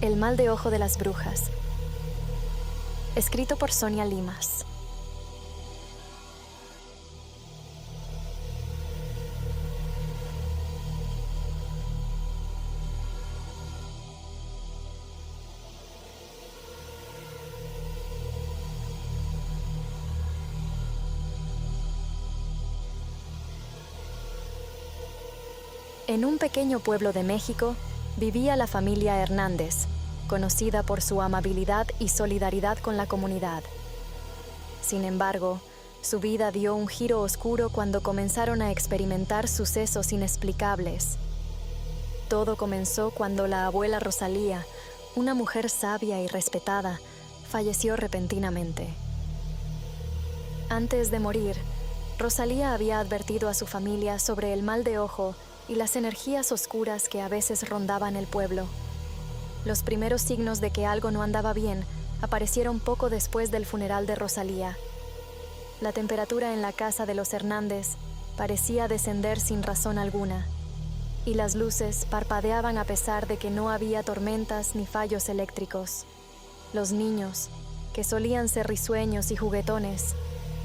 El mal de ojo de las brujas. Escrito por Sonia Limas. En un pequeño pueblo de México vivía la familia Hernández, conocida por su amabilidad y solidaridad con la comunidad. Sin embargo, su vida dio un giro oscuro cuando comenzaron a experimentar sucesos inexplicables. Todo comenzó cuando la abuela Rosalía, una mujer sabia y respetada, falleció repentinamente. Antes de morir, Rosalía había advertido a su familia sobre el mal de ojo y las energías oscuras que a veces rondaban el pueblo. Los primeros signos de que algo no andaba bien aparecieron poco después del funeral de Rosalía. La temperatura en la casa de los Hernández parecía descender sin razón alguna, y las luces parpadeaban a pesar de que no había tormentas ni fallos eléctricos. Los niños, que solían ser risueños y juguetones,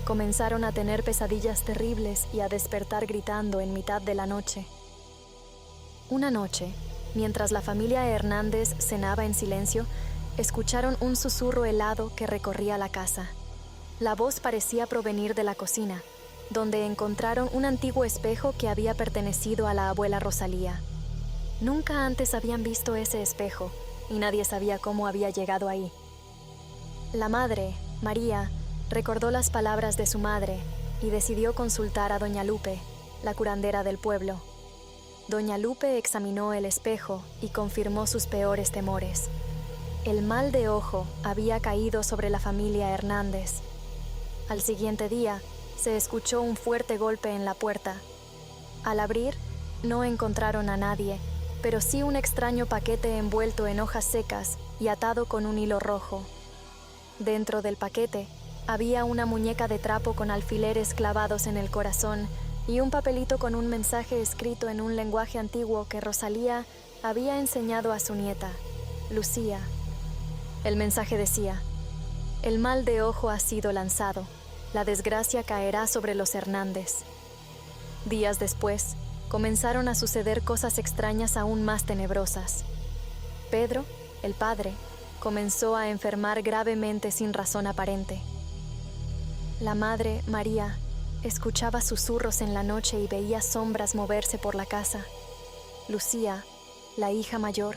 comenzaron a tener pesadillas terribles y a despertar gritando en mitad de la noche. Una noche, mientras la familia Hernández cenaba en silencio, escucharon un susurro helado que recorría la casa. La voz parecía provenir de la cocina, donde encontraron un antiguo espejo que había pertenecido a la abuela Rosalía. Nunca antes habían visto ese espejo, y nadie sabía cómo había llegado ahí. La madre, María, recordó las palabras de su madre y decidió consultar a doña Lupe, la curandera del pueblo. Doña Lupe examinó el espejo y confirmó sus peores temores. El mal de ojo había caído sobre la familia Hernández. Al siguiente día, se escuchó un fuerte golpe en la puerta. Al abrir, no encontraron a nadie, pero sí un extraño paquete envuelto en hojas secas y atado con un hilo rojo. Dentro del paquete, había una muñeca de trapo con alfileres clavados en el corazón y un papelito con un mensaje escrito en un lenguaje antiguo que Rosalía había enseñado a su nieta, Lucía. El mensaje decía: «El mal de ojo ha sido lanzado, la desgracia caerá sobre los Hernández». Días después, comenzaron a suceder cosas extrañas aún más tenebrosas. Pedro, el padre, comenzó a enfermar gravemente sin razón aparente. La madre, María, escuchaba susurros en la noche y veía sombras moverse por la casa. Lucía, la hija mayor,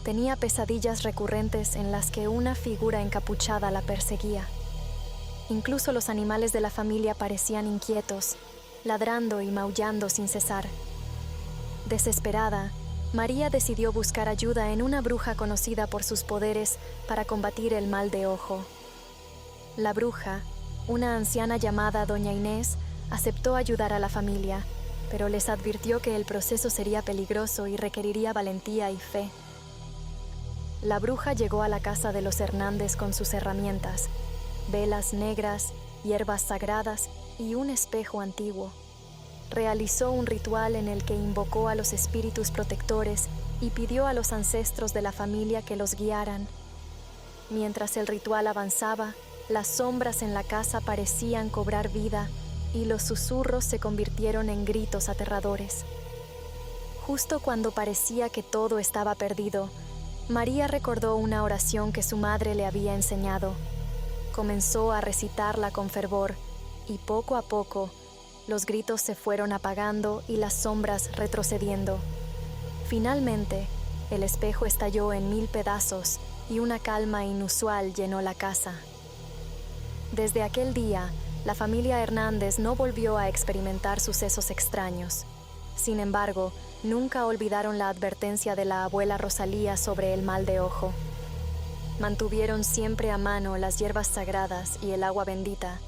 tenía pesadillas recurrentes en las que una figura encapuchada la perseguía. Incluso los animales de la familia parecían inquietos, ladrando y maullando sin cesar. Desesperada, María decidió buscar ayuda en una bruja conocida por sus poderes para combatir el mal de ojo. La bruja, una anciana llamada Doña Inés, aceptó ayudar a la familia, pero les advirtió que el proceso sería peligroso y requeriría valentía y fe. La bruja llegó a la casa de los Hernández con sus herramientas, velas negras, hierbas sagradas y un espejo antiguo. Realizó un ritual en el que invocó a los espíritus protectores y pidió a los ancestros de la familia que los guiaran. Mientras el ritual avanzaba, las sombras en la casa parecían cobrar vida y los susurros se convirtieron en gritos aterradores. Justo cuando parecía que todo estaba perdido, María recordó una oración que su madre le había enseñado. Comenzó a recitarla con fervor y poco a poco los gritos se fueron apagando y las sombras retrocediendo. Finalmente, el espejo estalló en 1000 pedazos y una calma inusual llenó la casa. Desde aquel día, la familia Hernández no volvió a experimentar sucesos extraños. Sin embargo, nunca olvidaron la advertencia de la abuela Rosalía sobre el mal de ojo. Mantuvieron siempre a mano las hierbas sagradas y el agua bendita,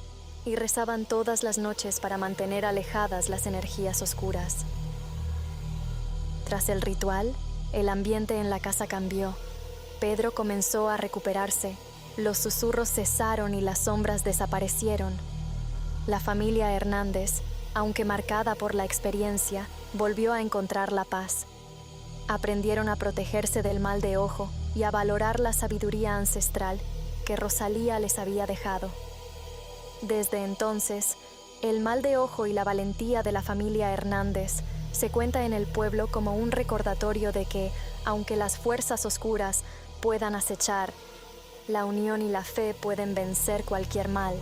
y rezaban todas las noches para mantener alejadas las energías oscuras. Tras el ritual, el ambiente en la casa cambió. Pedro comenzó a recuperarse, los susurros cesaron y las sombras desaparecieron. La familia Hernández, aunque marcada por la experiencia, volvió a encontrar la paz. Aprendieron a protegerse del mal de ojo y a valorar la sabiduría ancestral que Rosalía les había dejado. Desde entonces, el mal de ojo y la valentía de la familia Hernández se cuenta en el pueblo como un recordatorio de que, aunque las fuerzas oscuras puedan acechar, la unión y la fe pueden vencer cualquier mal.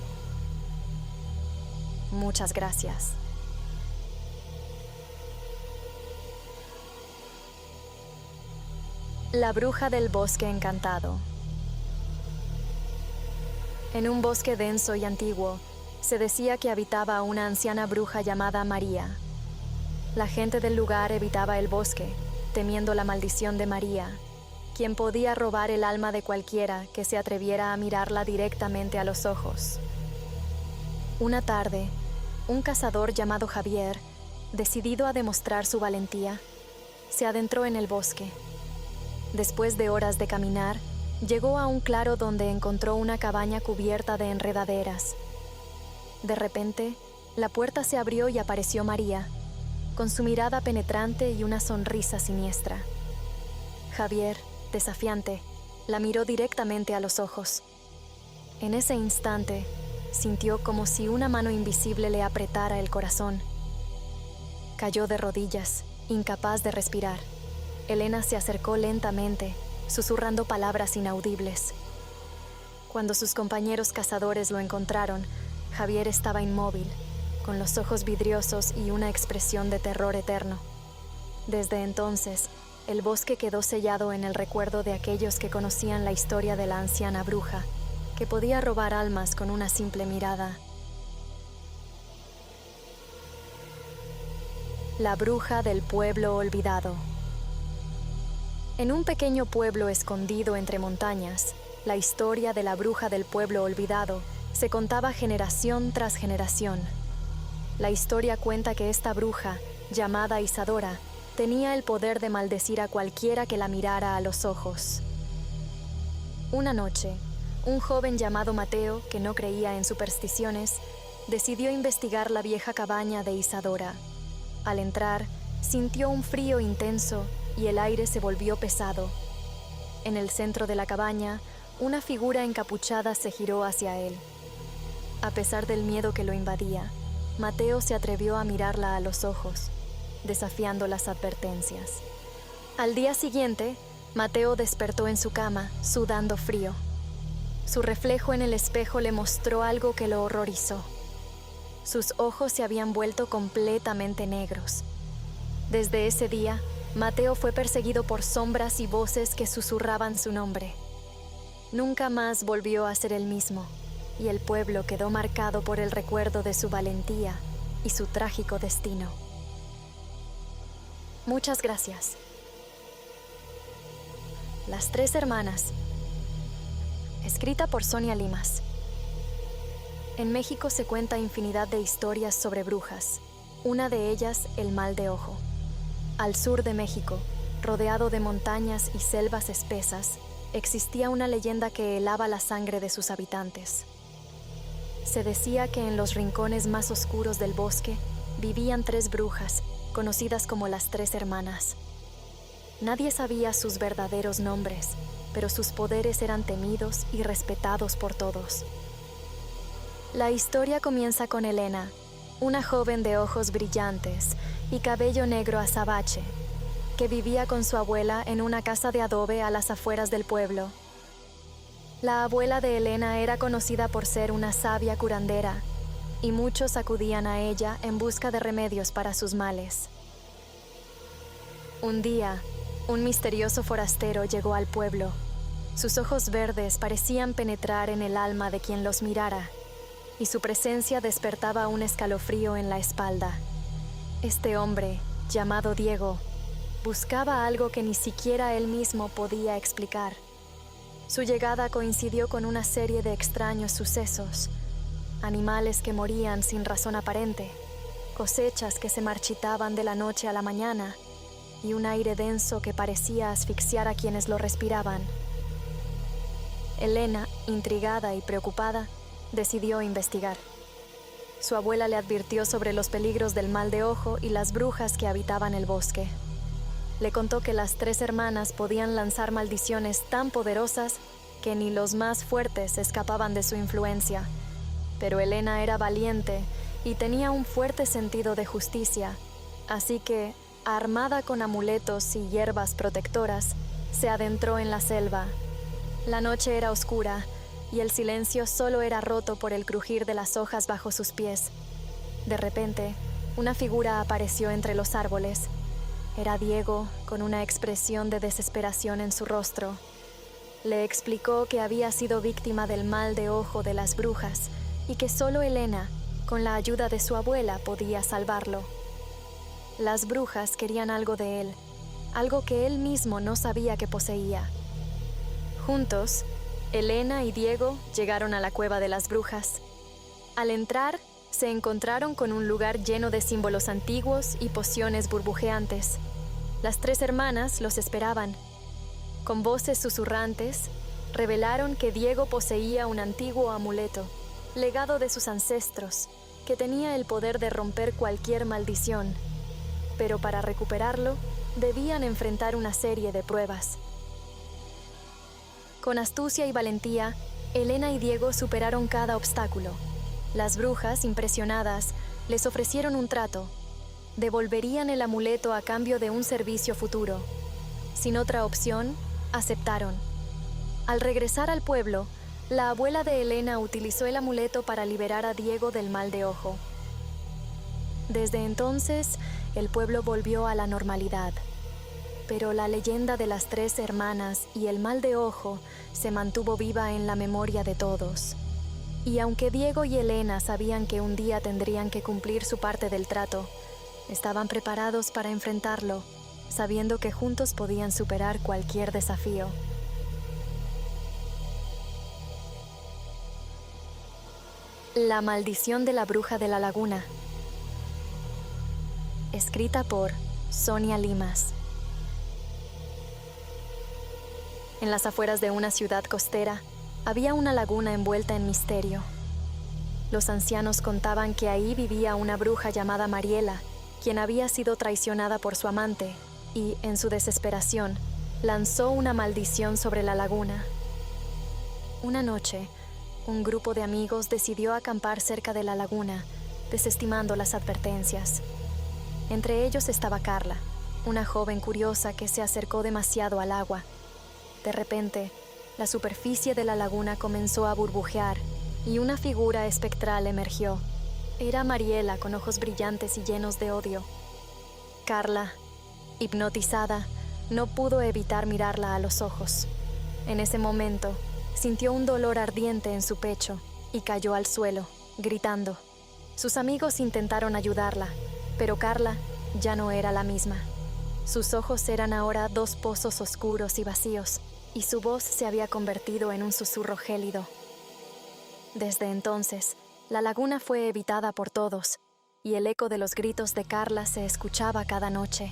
Muchas gracias. La bruja del bosque encantado. En un bosque denso y antiguo, se decía que habitaba una anciana bruja llamada María. La gente del lugar evitaba el bosque, temiendo la maldición de María, quien podía robar el alma de cualquiera que se atreviera a mirarla directamente a los ojos. Una tarde, un cazador llamado Javier, decidido a demostrar su valentía, se adentró en el bosque. Después de horas de caminar, llegó a un claro donde encontró una cabaña cubierta de enredaderas. De repente, la puerta se abrió y apareció María, con su mirada penetrante y una sonrisa siniestra. Javier, desafiante, la miró directamente a los ojos. En ese instante, sintió como si una mano invisible le apretara el corazón. Cayó de rodillas, incapaz de respirar. Elena se acercó lentamente, susurrando palabras inaudibles. Cuando sus compañeros cazadores lo encontraron, Javier estaba inmóvil, con los ojos vidriosos y una expresión de terror eterno. Desde entonces, el bosque quedó sellado en el recuerdo de aquellos que conocían la historia de la anciana bruja, que podía robar almas con una simple mirada. La bruja del pueblo olvidado. En un pequeño pueblo escondido entre montañas, la historia de la bruja del pueblo olvidado se contaba generación tras generación. La historia cuenta que esta bruja, llamada Isadora, tenía el poder de maldecir a cualquiera que la mirara a los ojos. Una noche, un joven llamado Mateo, que no creía en supersticiones, decidió investigar la vieja cabaña de Isadora. Al entrar, sintió un frío intenso y el aire se volvió pesado. En el centro de la cabaña, una figura encapuchada se giró hacia él. A pesar del miedo que lo invadía, Mateo se atrevió a mirarla a los ojos, desafiando las advertencias. Al día siguiente, Mateo despertó en su cama, sudando frío. Su reflejo en el espejo le mostró algo que lo horrorizó. Sus ojos se habían vuelto completamente negros. Desde ese día, Mateo fue perseguido por sombras y voces que susurraban su nombre. Nunca más volvió a ser el mismo, y el pueblo quedó marcado por el recuerdo de su valentía y su trágico destino. Muchas gracias. Las tres hermanas. Escrita por Sonia Limas. En México se cuenta infinidad de historias sobre brujas, una de ellas el mal de ojo. Al sur de México, rodeado de montañas y selvas espesas, existía una leyenda que helaba la sangre de sus habitantes. Se decía que en los rincones más oscuros del bosque vivían tres brujas, conocidas como las Tres Hermanas. Nadie sabía sus verdaderos nombres, pero sus poderes eran temidos y respetados por todos. La historia comienza con Elena, una joven de ojos brillantes y cabello negro azabache, que vivía con su abuela en una casa de adobe a las afueras del pueblo. La abuela de Elena era conocida por ser una sabia curandera, y muchos acudían a ella en busca de remedios para sus males. Un día, un misterioso forastero llegó al pueblo. Sus ojos verdes parecían penetrar en el alma de quien los mirara, y su presencia despertaba un escalofrío en la espalda. Este hombre, llamado Diego, buscaba algo que ni siquiera él mismo podía explicar. Su llegada coincidió con una serie de extraños sucesos: animales que morían sin razón aparente, cosechas que se marchitaban de la noche a la mañana, y un aire denso que parecía asfixiar a quienes lo respiraban. Elena, intrigada y preocupada, decidió investigar. Su abuela le advirtió sobre los peligros del mal de ojo y las brujas que habitaban el bosque. Le contó que las 3 hermanas podían lanzar maldiciones tan poderosas que ni los más fuertes escapaban de su influencia. Pero Elena era valiente y tenía un fuerte sentido de justicia, así que, armada con amuletos y hierbas protectoras, se adentró en la selva. La noche era oscura y el silencio solo era roto por el crujir de las hojas bajo sus pies. De repente, una figura apareció entre los árboles. Era Diego, con una expresión de desesperación en su rostro. Le explicó que había sido víctima del mal de ojo de las brujas y que solo Elena, con la ayuda de su abuela, podía salvarlo. Las brujas querían algo de él, algo que él mismo no sabía que poseía. Juntos, Elena y Diego llegaron a la cueva de las brujas. Al entrar, se encontraron con un lugar lleno de símbolos antiguos y pociones burbujeantes. Las 3 hermanas los esperaban. Con voces susurrantes, revelaron que Diego poseía un antiguo amuleto, legado de sus ancestros, que tenía el poder de romper cualquier maldición. Pero para recuperarlo, debían enfrentar una serie de pruebas. Con astucia y valentía, Elena y Diego superaron cada obstáculo. Las brujas, impresionadas, les ofrecieron un trato. Devolverían el amuleto a cambio de un servicio futuro. Sin otra opción, aceptaron. Al regresar al pueblo, la abuela de Elena utilizó el amuleto para liberar a Diego del mal de ojo. Desde entonces, el pueblo volvió a la normalidad. Pero la leyenda de las 3 hermanas y el mal de ojo se mantuvo viva en la memoria de todos. Y aunque Diego y Elena sabían que un día tendrían que cumplir su parte del trato, estaban preparados para enfrentarlo, sabiendo que juntos podían superar cualquier desafío. La maldición de la bruja de la laguna. Escrita por Sonia Limas. En las afueras de una ciudad costera, había una laguna envuelta en misterio. Los ancianos contaban que ahí vivía una bruja llamada Mariela, quien había sido traicionada por su amante y, en su desesperación, lanzó una maldición sobre la laguna. Una noche, un grupo de amigos decidió acampar cerca de la laguna, desestimando las advertencias. Entre ellos estaba Carla, una joven curiosa que se acercó demasiado al agua. De repente, la superficie de la laguna comenzó a burbujear y una figura espectral emergió. Era Mariela, con ojos brillantes y llenos de odio. Carla, hipnotizada, no pudo evitar mirarla a los ojos. En ese momento, sintió un dolor ardiente en su pecho y cayó al suelo, gritando. Sus amigos intentaron ayudarla, pero Carla ya no era la misma. Sus ojos eran ahora 2 pozos oscuros y vacíos, y su voz se había convertido en un susurro gélido. Desde entonces, la laguna fue evitada por todos, y el eco de los gritos de Carla se escuchaba cada noche.